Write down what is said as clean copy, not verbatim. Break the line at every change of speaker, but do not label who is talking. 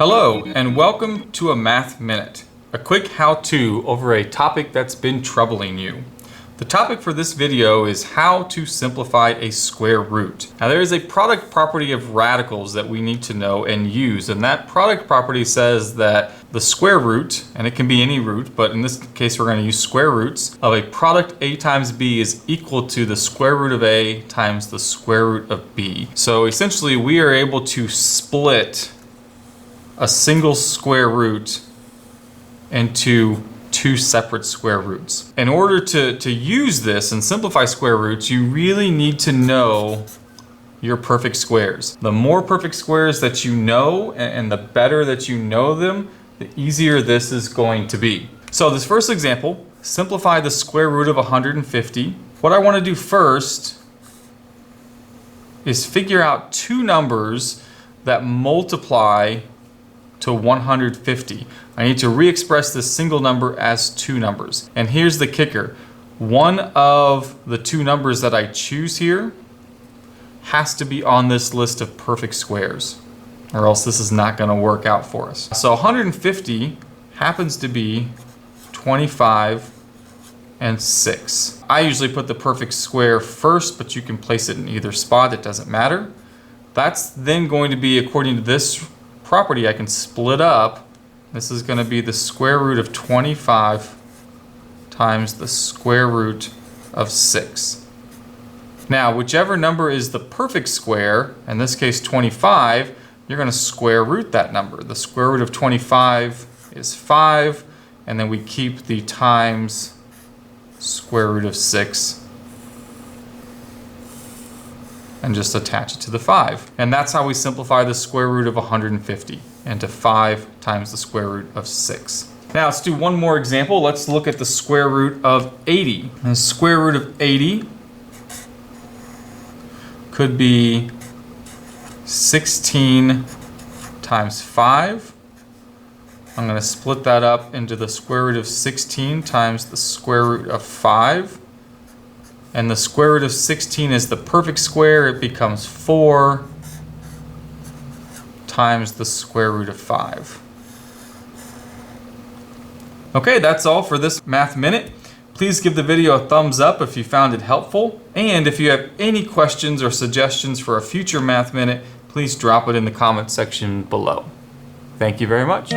Hello, and welcome to a Math Minute, a quick how-to over a topic that's been troubling you. The topic for this video is how to simplify a square root. Now there is a product property of radicals that we need to know and use, and that product property says that the square root, and it can be any root, but in this case we're going to use square roots, of a product a times b is equal to the square root of a times the square root of b. So essentially we are able to split a single square root into two separate square roots. In order to use this and simplify square roots, you really need to know your perfect squares. The more perfect squares that you know and the better that you know them, the easier this is going to be. So this first example, simplify the square root of 150. What I want to do first is figure out two numbers that multiply to 150. I need to re-express this single number as two numbers. And here's the kicker. One of the two numbers that I choose here has to be on this list of perfect squares, or else this is not going to work out for us. So 150 happens to be 25 and 6. I usually put the perfect square first, but you can place it in either spot, it doesn't matter. That's then going to be, according to this property, I can split up. This is going to be the square root of 25 times the square root of 6. Now, whichever number is the perfect square, in this case 25, you're going to square root that number. The square root of 25 is 5, and then we keep the times square root of 6 and just attach it to the 5. And that's how we simplify the square root of 150 into 5 times the square root of 6. Now let's do one more example. Let's look at the square root of 80. And the square root of 80 could be 16 times 5. I'm going to split that up into the square root of 16 times the square root of 5. And the square root of 16 is the perfect square. It becomes 4 times the square root of 5. Okay, that's all for this Math Minute. Please give the video a thumbs up if you found it helpful. And if you have any questions or suggestions for a future Math Minute, please drop it in the comment section below. Thank you very much.